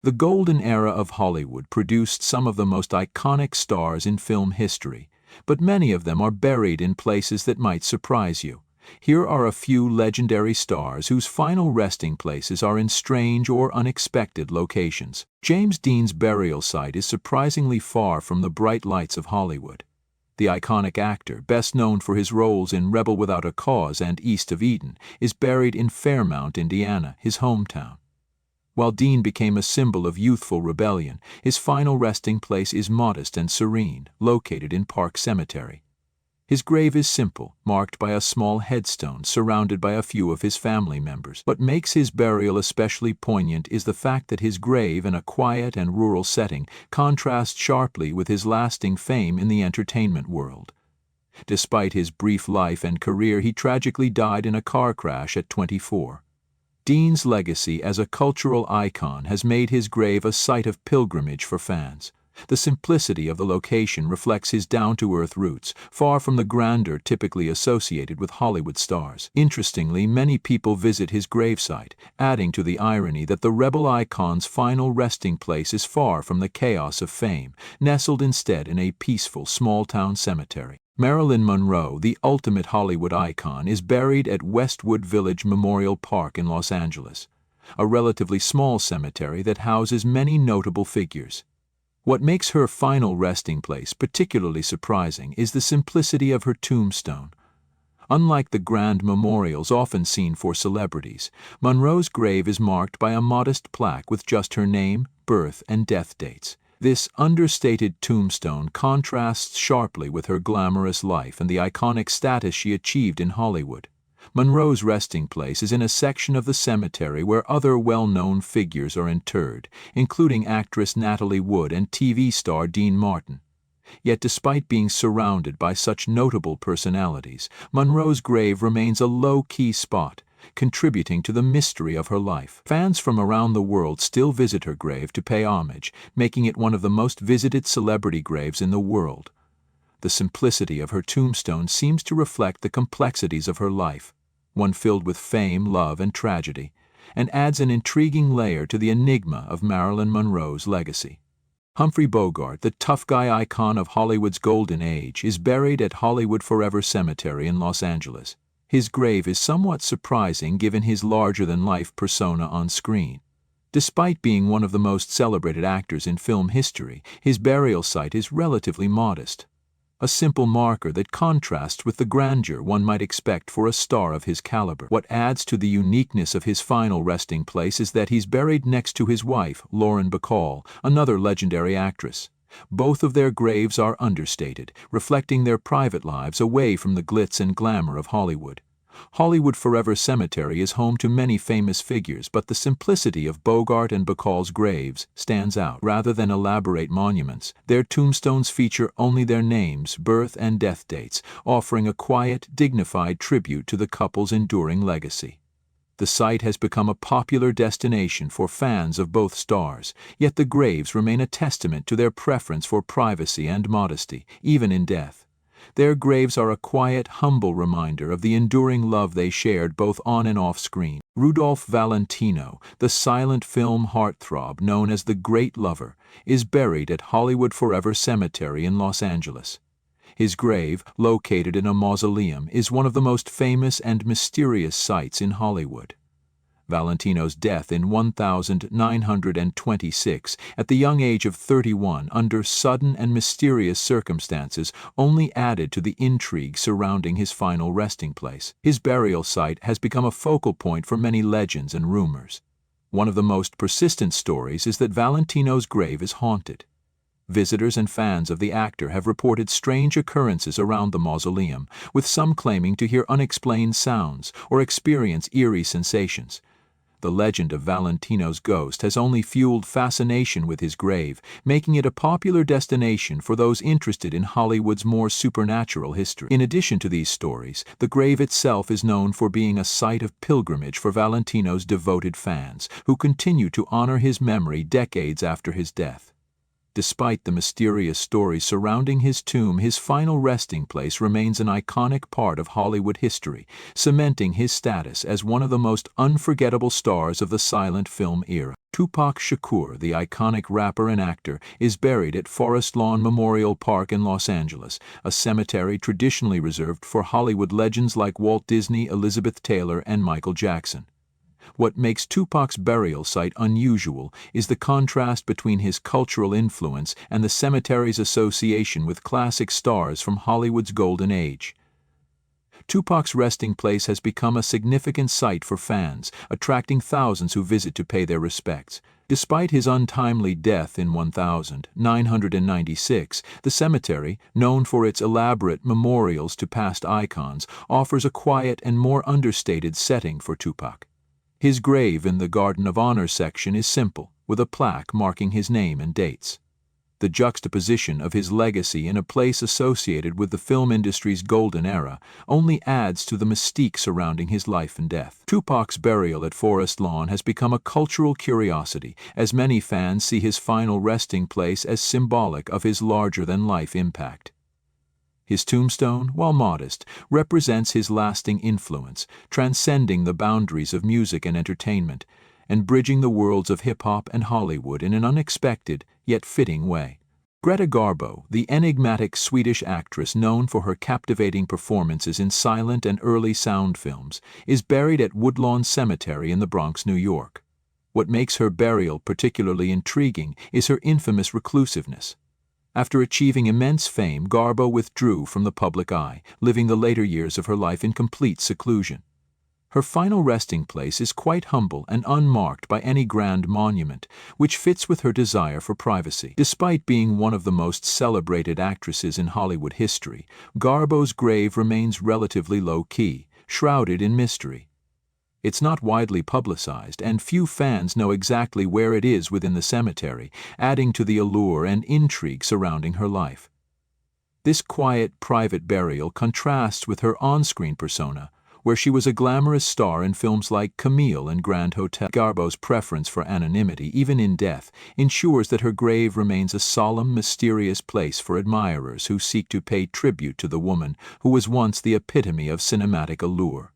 The golden era of Hollywood produced some of the most iconic stars in film history, but many of them are buried in places that might surprise you. Here are a few legendary stars whose final resting places are in strange or unexpected locations. James Dean's burial site is surprisingly far from the bright lights of Hollywood. The iconic actor, best known for his roles in Rebel Without a Cause and East of Eden, is buried in Fairmount, Indiana, his hometown. While Dean became a symbol of youthful rebellion, his final resting place is modest and serene, located in Park Cemetery. His grave is simple, marked by a small headstone surrounded by a few of his family members. What makes his burial especially poignant is the fact that his grave, in a quiet and rural setting, contrasts sharply with his lasting fame in the entertainment world. Despite his brief life and career, he tragically died in a car crash at 24. Dean's legacy as a cultural icon has made his grave a site of pilgrimage for fans. The simplicity of the location reflects his down-to-earth roots, far from the grandeur typically associated with Hollywood stars. Interestingly, many people visit his gravesite, adding to the irony that the rebel icon's final resting place is far from the chaos of fame, nestled instead in a peaceful small-town cemetery. Marilyn Monroe, the ultimate Hollywood icon, is buried at Westwood Village Memorial Park in Los Angeles, a relatively small cemetery that houses many notable figures. What makes her final resting place particularly surprising is the simplicity of her tombstone. Unlike the grand memorials often seen for celebrities, Monroe's grave is marked by a modest plaque with just her name, birth, and death dates. This understated tombstone contrasts sharply with her glamorous life and the iconic status she achieved in Hollywood. Monroe's resting place is in a section of the cemetery where other well-known figures are interred, including actress Natalie Wood and TV star Dean Martin. Yet despite being surrounded by such notable personalities, Monroe's grave remains a low-key spot, contributing to the mystery of her life. Fans from around the world still visit her grave to pay homage, making it one of the most visited celebrity graves in the world. The simplicity of her tombstone seems to reflect the complexities of her life, one filled with fame, love, and tragedy, and adds an intriguing layer to the enigma of Marilyn Monroe's legacy. Humphrey Bogart, the tough guy icon of Hollywood's golden age, is buried at Hollywood Forever Cemetery in Los Angeles. His grave is somewhat surprising given his larger-than-life persona on screen. Despite being one of the most celebrated actors in film history, his burial site is relatively modest, a simple marker that contrasts with the grandeur one might expect for a star of his caliber. What adds to the uniqueness of his final resting place is that he's buried next to his wife, Lauren Bacall, another legendary actress. Both of their graves are understated, reflecting their private lives away from the glitz and glamour of Hollywood. Hollywood Forever Cemetery is home to many famous figures, but the simplicity of Bogart and Bacall's graves stands out. Rather than elaborate monuments, their tombstones feature only their names, birth, and death dates, offering a quiet, dignified tribute to the couple's enduring legacy. The site has become a popular destination for fans of both stars, yet the graves remain a testament to their preference for privacy and modesty, even in death. Their graves are a quiet, humble reminder of the enduring love they shared both on and off screen. Rudolph Valentino, the silent film heartthrob known as the Great Lover, is buried at Hollywood Forever Cemetery in Los Angeles. His grave, located in a mausoleum, is one of the most famous and mysterious sights in Hollywood. Valentino's death in 1926, at the young age of 31, under sudden and mysterious circumstances, only added to the intrigue surrounding his final resting place. His burial site has become a focal point for many legends and rumors. One of the most persistent stories is that Valentino's grave is haunted. Visitors and fans of the actor have reported strange occurrences around the mausoleum, with some claiming to hear unexplained sounds or experience eerie sensations. The legend of Valentino's ghost has only fueled fascination with his grave, making it a popular destination for those interested in Hollywood's more supernatural history. In addition to these stories, the grave itself is known for being a site of pilgrimage for Valentino's devoted fans, who continue to honor his memory decades after his death. Despite the mysterious stories surrounding his tomb, his final resting place remains an iconic part of Hollywood history, cementing his status as one of the most unforgettable stars of the silent film era. Tupac Shakur, the iconic rapper and actor, is buried at Forest Lawn Memorial Park in Los Angeles, a cemetery traditionally reserved for Hollywood legends like Walt Disney, Elizabeth Taylor, and Michael Jackson. What makes Tupac's burial site unusual is the contrast between his cultural influence and the cemetery's association with classic stars from Hollywood's golden age. Tupac's resting place has become a significant site for fans, attracting thousands who visit to pay their respects. Despite his untimely death in 1996, the cemetery, known for its elaborate memorials to past icons, offers a quiet and more understated setting for Tupac. His grave in the Garden of Honor section is simple, with a plaque marking his name and dates. The juxtaposition of his legacy in a place associated with the film industry's golden era only adds to the mystique surrounding his life and death. Tupac's burial at Forest Lawn has become a cultural curiosity, as many fans see his final resting place as symbolic of his larger-than-life impact. His tombstone, while modest, represents his lasting influence, transcending the boundaries of music and entertainment, and bridging the worlds of hip-hop and Hollywood in an unexpected, yet fitting way. Greta Garbo, the enigmatic Swedish actress known for her captivating performances in silent and early sound films, is buried at Woodlawn Cemetery in the Bronx, New York. What makes her burial particularly intriguing is her infamous reclusiveness. After achieving immense fame, Garbo withdrew from the public eye, living the later years of her life in complete seclusion. Her final resting place is quite humble and unmarked by any grand monument, which fits with her desire for privacy. Despite being one of the most celebrated actresses in Hollywood history, Garbo's grave remains relatively low-key, shrouded in mystery. It's not widely publicized, and few fans know exactly where it is within the cemetery, adding to the allure and intrigue surrounding her life. This quiet, private burial contrasts with her on-screen persona, where she was a glamorous star in films like Camille and Grand Hotel. Garbo's preference for anonymity, even in death, ensures that her grave remains a solemn, mysterious place for admirers who seek to pay tribute to the woman who was once the epitome of cinematic allure.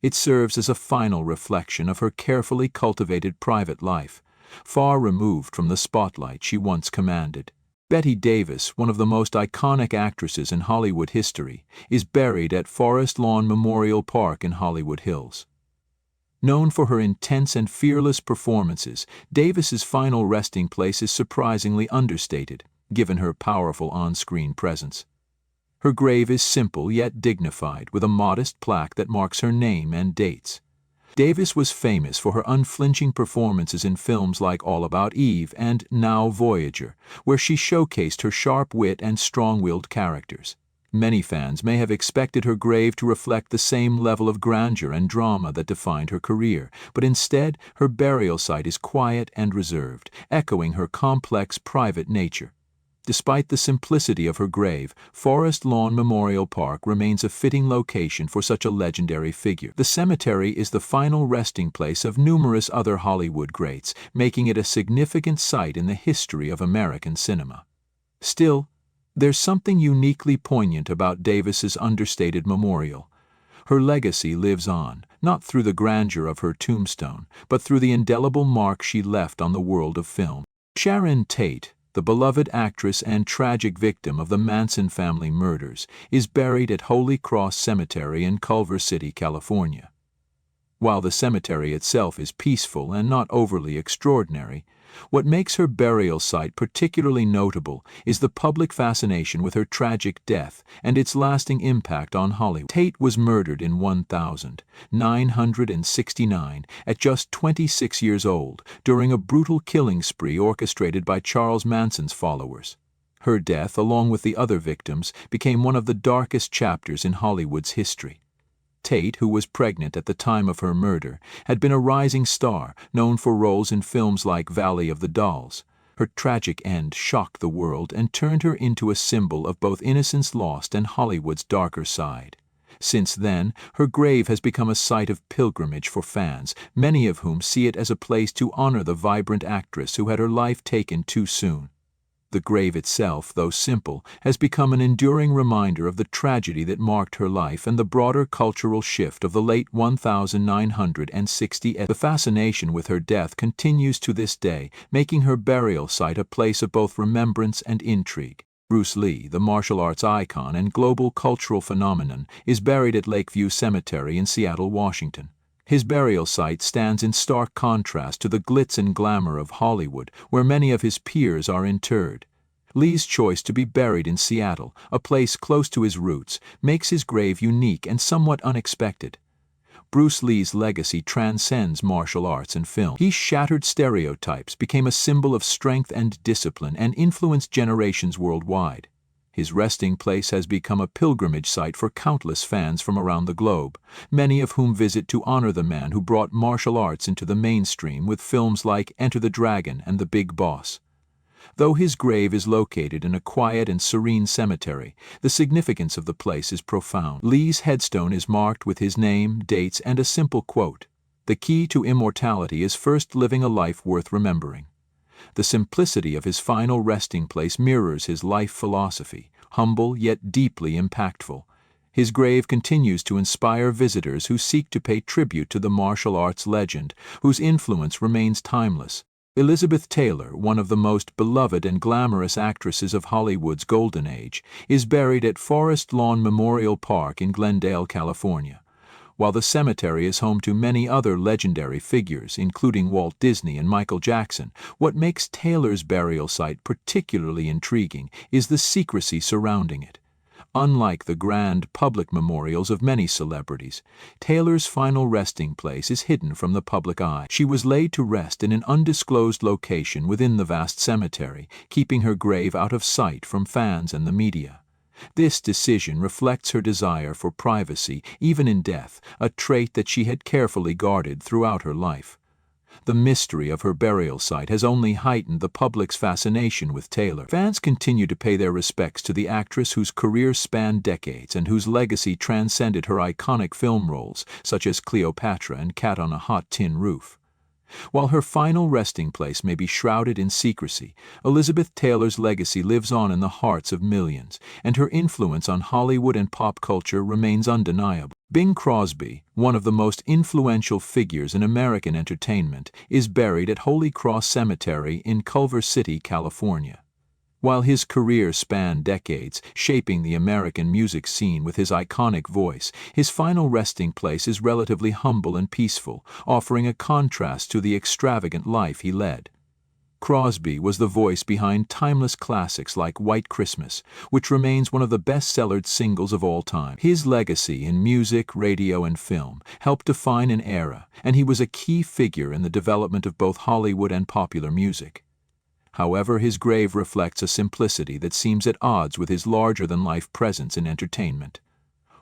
It serves as a final reflection of her carefully cultivated private life, far removed from the spotlight she once commanded. Bette Davis, one of the most iconic actresses in Hollywood history, is buried at Forest Lawn Memorial Park in Hollywood Hills. Known for her intense and fearless performances, Davis's final resting place is surprisingly understated, given her powerful on-screen presence. Her grave is simple yet dignified, with a modest plaque that marks her name and dates. Davis was famous for her unflinching performances in films like All About Eve and Now Voyager, where she showcased her sharp wit and strong-willed characters. Many fans may have expected her grave to reflect the same level of grandeur and drama that defined her career, but instead her burial site is quiet and reserved, echoing her complex private nature. Despite the simplicity of her grave, Forest Lawn Memorial Park remains a fitting location for such a legendary figure. The cemetery is the final resting place of numerous other Hollywood greats, making it a significant site in the history of American cinema. Still, there's something uniquely poignant about Davis's understated memorial. Her legacy lives on, not through the grandeur of her tombstone, but through the indelible mark she left on the world of film. Sharon Tate, the beloved actress and tragic victim of the Manson family murders, is buried at Holy Cross Cemetery in Culver City, California. While the cemetery itself is peaceful and not overly extraordinary, what makes her burial site particularly notable is the public fascination with her tragic death and its lasting impact on Hollywood. Tate was murdered in 1969 at just 26 years old during a brutal killing spree orchestrated by Charles Manson's followers. Her death, along with the other victims, became one of the darkest chapters in Hollywood's history. Tate, who was pregnant at the time of her murder, had been a rising star, known for roles in films like Valley of the Dolls. Her tragic end shocked the world and turned her into a symbol of both innocence lost and Hollywood's darker side. Since then, her grave has become a site of pilgrimage for fans, many of whom see it as a place to honor the vibrant actress who had her life taken too soon. The grave itself, though simple, has become an enduring reminder of the tragedy that marked her life and the broader cultural shift of the late 1960s. The fascination with her death continues to this day, making her burial site a place of both remembrance and intrigue. Bruce Lee, the martial arts icon and global cultural phenomenon, is buried at Lakeview Cemetery in Seattle, Washington. His burial site stands in stark contrast to the glitz and glamour of Hollywood, where many of his peers are interred. Lee's choice to be buried in Seattle, a place close to his roots, makes his grave unique and somewhat unexpected. Bruce Lee's legacy transcends martial arts and film. He shattered stereotypes, became a symbol of strength and discipline, and influenced generations worldwide. His resting place has become a pilgrimage site for countless fans from around the globe, many of whom visit to honor the man who brought martial arts into the mainstream with films like Enter the Dragon and The Big Boss. Though his grave is located in a quiet and serene cemetery, the significance of the place is profound. Lee's headstone is marked with his name, dates, and a simple quote: "The key to immortality is first living a life worth remembering." The simplicity of his final resting place mirrors his life philosophy, humble yet deeply impactful. His grave continues to inspire visitors who seek to pay tribute to the martial arts legend, whose influence remains timeless. Elizabeth Taylor, one of the most beloved and glamorous actresses of Hollywood's golden age, is buried at Forest Lawn Memorial Park in Glendale, California. While the cemetery is home to many other legendary figures, including Walt Disney and Michael Jackson, what makes Taylor's burial site particularly intriguing is the secrecy surrounding it. Unlike the grand public memorials of many celebrities, Taylor's final resting place is hidden from the public eye. She was laid to rest in an undisclosed location within the vast cemetery, keeping her grave out of sight from fans and the media. This decision reflects her desire for privacy, even in death, a trait that she had carefully guarded throughout her life. The mystery of her burial site has only heightened the public's fascination with Taylor. Fans continue to pay their respects to the actress whose career spanned decades and whose legacy transcended her iconic film roles, such as Cleopatra and Cat on a Hot Tin Roof. While her final resting place may be shrouded in secrecy, Elizabeth Taylor's legacy lives on in the hearts of millions, and her influence on Hollywood and pop culture remains undeniable. Bing Crosby, one of the most influential figures in American entertainment, is buried at Holy Cross Cemetery in Culver City, California. While his career spanned decades, shaping the American music scene with his iconic voice, his final resting place is relatively humble and peaceful, offering a contrast to the extravagant life he led. Crosby was the voice behind timeless classics like White Christmas, which remains one of the best-selling singles of all time. His legacy in music, radio, and film helped define an era, and he was a key figure in the development of both Hollywood and popular music. However, his grave reflects a simplicity that seems at odds with his larger-than-life presence in entertainment.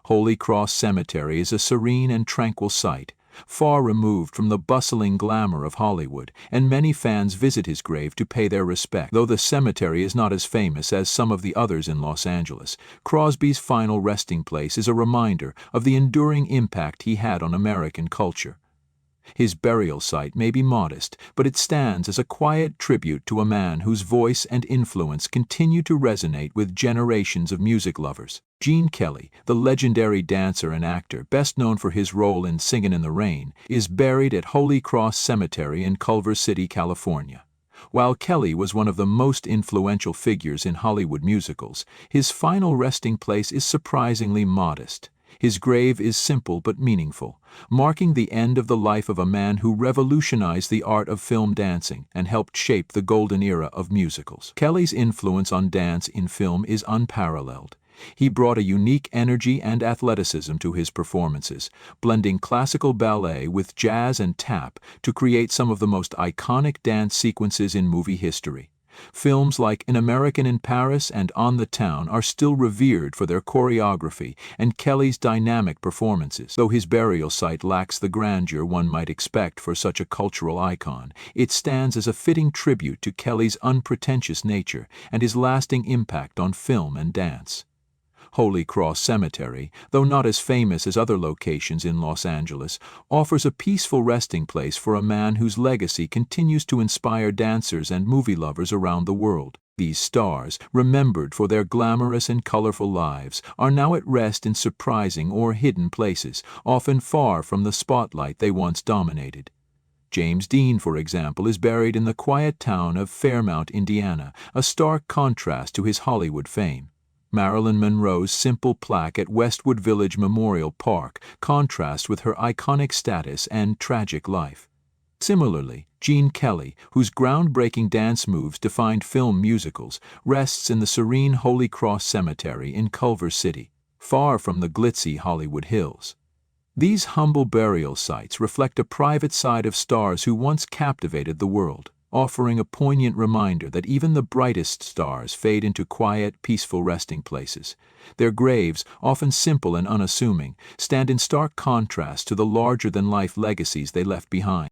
Holy Cross Cemetery is a serene and tranquil site, far removed from the bustling glamour of Hollywood, and many fans visit his grave to pay their respect. Though the cemetery is not as famous as some of the others in Los Angeles, Crosby's final resting place is a reminder of the enduring impact he had on American culture. His burial site may be modest, but it stands as a quiet tribute to a man whose voice and influence continue to resonate with generations of music lovers. Gene Kelly, the legendary dancer and actor best known for his role in Singin' in the Rain, is buried at Holy Cross Cemetery in Culver City, California. While Kelly was one of the most influential figures in Hollywood musicals, his final resting place is surprisingly modest. His grave is simple but meaningful, marking the end of the life of a man who revolutionized the art of film dancing and helped shape the golden era of musicals. Kelly's influence on dance in film is unparalleled. He brought a unique energy and athleticism to his performances, blending classical ballet with jazz and tap to create some of the most iconic dance sequences in movie history. Films like An American in Paris and On the Town are still revered for their choreography and Kelly's dynamic performances. Though his burial site lacks the grandeur one might expect for such a cultural icon, it stands as a fitting tribute to Kelly's unpretentious nature and his lasting impact on film and dance. Holy Cross Cemetery, though not as famous as other locations in Los Angeles, offers a peaceful resting place for a man whose legacy continues to inspire dancers and movie lovers around the world. These stars, remembered for their glamorous and colorful lives, are now at rest in surprising or hidden places, often far from the spotlight they once dominated. James Dean, for example, is buried in the quiet town of Fairmount, Indiana, a stark contrast to his Hollywood fame. Marilyn Monroe's simple plaque at Westwood Village Memorial Park contrasts with her iconic status and tragic life. Similarly, Gene Kelly, whose groundbreaking dance moves defined film musicals, rests in the serene Holy Cross Cemetery in Culver City, far from the glitzy Hollywood hills. These humble burial sites reflect a private side of stars who once captivated the world, offering a poignant reminder that even the brightest stars fade into quiet, peaceful resting places. Their graves, often simple and unassuming, stand in stark contrast to the larger-than-life legacies they left behind.